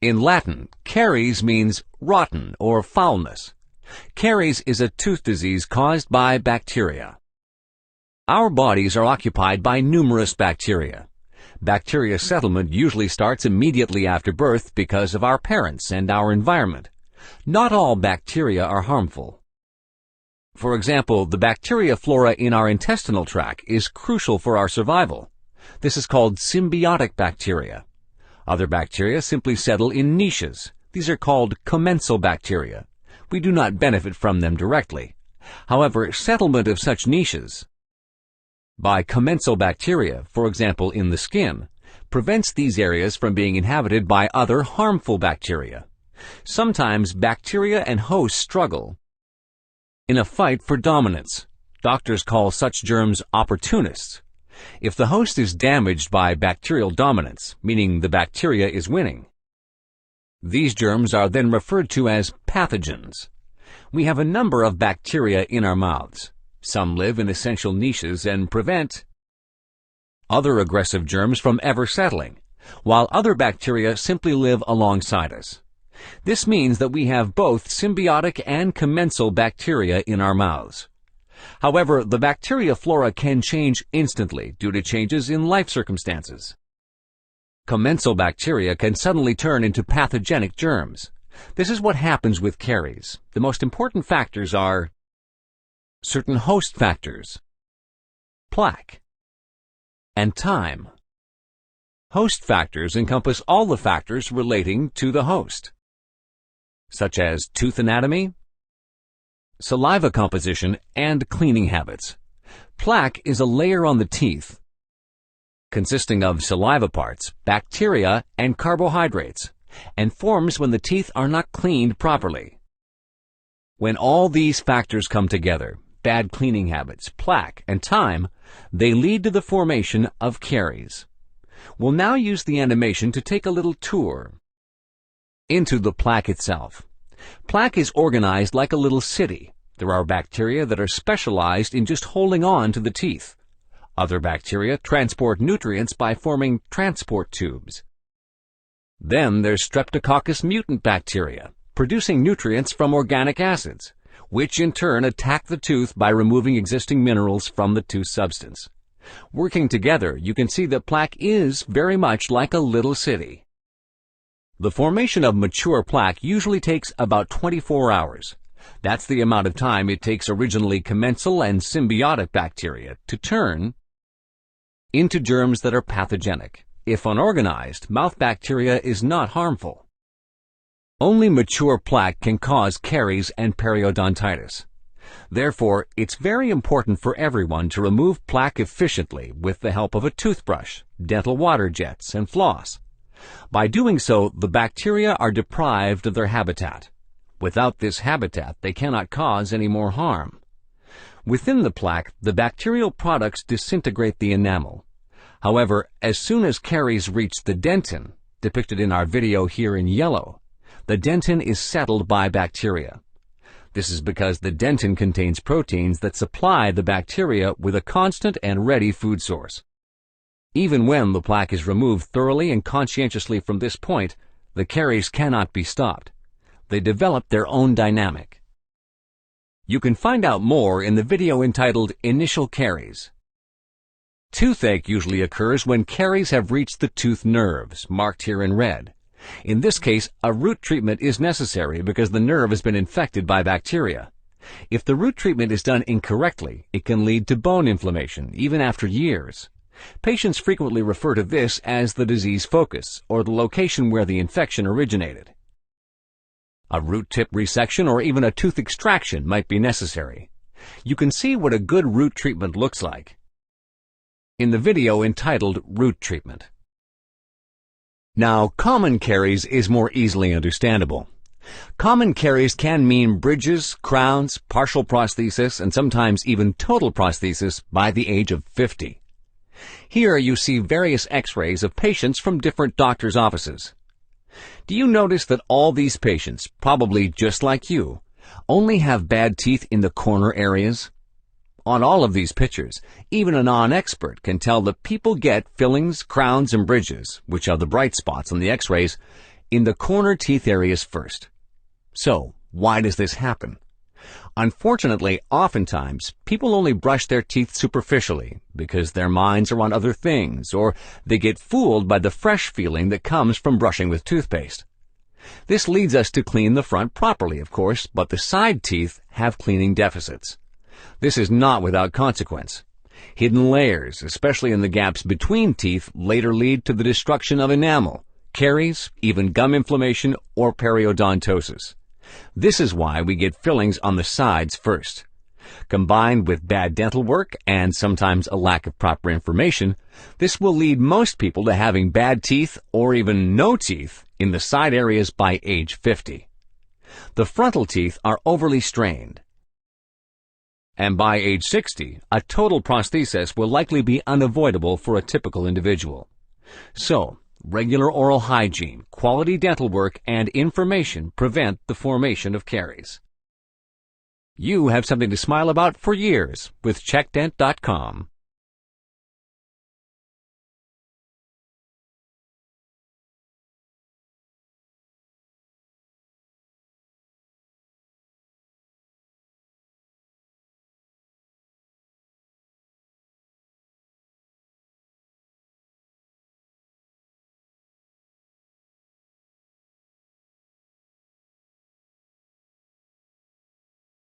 In Latin, caries means rotten or foulness. Caries is a tooth disease caused by bacteria. Our bodies are occupied by numerous bacteria. Bacteria settlement usually starts immediately after birth because of our parents and our environment. Not all bacteria are harmful. For example, the bacteria flora in our intestinal tract is crucial for our survival. This is called symbiotic bacteria. Other bacteria simply settle in niches. These are called commensal bacteria. We do not benefit from them directly. However, settlement of such niches by commensal bacteria, for example in the skin, prevents these areas from being inhabited by other harmful bacteria. Sometimes bacteria and hosts struggle in a fight for dominance. Doctors call such germs opportunists. If the host is damaged by bacterial dominance, meaning the bacteria is winning, these germs are then referred to as pathogens. We have a number of bacteria in our mouths. Some live in essential niches and prevent other aggressive germs from ever settling, while other bacteria simply live alongside us. This means that we have both symbiotic and commensal bacteria in our mouths. However, the bacteria flora can change instantly due to changes in life circumstances. Commensal bacteria can suddenly turn into pathogenic germs. This is what happens with caries. The most important factors are certain host factors, plaque, and time. Host factors encompass all the factors relating to the host, such as tooth anatomy, saliva composition, and cleaning habits. Plaque is a layer on the teeth consisting of saliva parts, bacteria, and carbohydrates, and forms when the teeth are not cleaned properly. When all these factors come together, bad cleaning habits, plaque, and time, they lead to the formation of caries. We'll now use the animation to take a little tour into the plaque itself. Plaque is organized like a little city. There are bacteria that are specialized in just holding on to the teeth. Other bacteria transport nutrients by forming transport tubes. Then there's Streptococcus mutant bacteria, producing nutrients from organic acids, which in turn attack the tooth by removing existing minerals from the tooth substance. Working together, you can see that plaque is very much like a little city. The formation of mature plaque usually takes about 24 hours. That's the amount of time it takes originally commensal and symbiotic bacteria to turn into germs that are pathogenic. If unorganized, mouth bacteria is not harmful. Only mature plaque can cause caries and periodontitis. Therefore, it's very important for everyone to remove plaque efficiently with the help of a toothbrush, dental water jets, and floss. By doing so, the bacteria are deprived of their habitat. Without this habitat, they cannot cause any more harm. Within the plaque, the bacterial products disintegrate the enamel. However, as soon as caries reach the dentin, depicted in our video here in yellow, the dentin is settled by bacteria. This is because the dentin contains proteins that supply the bacteria with a constant and ready food source. Even when the plaque is removed thoroughly and conscientiously from this point, the caries cannot be stopped. They develop their own dynamic. You can find out more in the video entitled Initial Caries. Toothache usually occurs when caries have reached the tooth nerves, marked here in red. In this case, a root treatment is necessary because the nerve has been infected by bacteria. If the root treatment is done incorrectly, it can lead to bone inflammation, even after years. Patients frequently refer to this as the disease focus, or the location where the infection originated. A root tip resection or even a tooth extraction might be necessary. You can see what a good root treatment looks like in the video entitled Root Treatment. Now, common caries is more easily understandable. Common caries can mean bridges, crowns, partial prosthesis, and sometimes even total prosthesis by the age of 50. Here you see various x-rays of patients from different doctors' offices. Do you notice that all these patients, probably just like you, only have bad teeth in the corner areas? On all of these pictures, even a non-expert can tell that people get fillings, crowns, and bridges, which are the bright spots on the x-rays, in the corner teeth areas first. So, why does this happen? Unfortunately, oftentimes, people only brush their teeth superficially because their minds are on other things, or they get fooled by the fresh feeling that comes from brushing with toothpaste. This leads us to clean the front properly, of course, but the side teeth have cleaning deficits. This is not without consequence. Hidden layers, especially in the gaps between teeth, later lead to the destruction of enamel, caries, even gum inflammation, or periodontosis. This is why we get fillings on the sides first. Combined with bad dental work and sometimes a lack of proper information, this will lead most people to having bad teeth or even no teeth in the side areas by age 50. The frontal teeth are overly strained. And by age 60, a total prosthesis will likely be unavoidable for a typical individual. So, regular oral hygiene, quality dental work, and information prevent the formation of caries. You have something to smile about for years with CheckDent.com.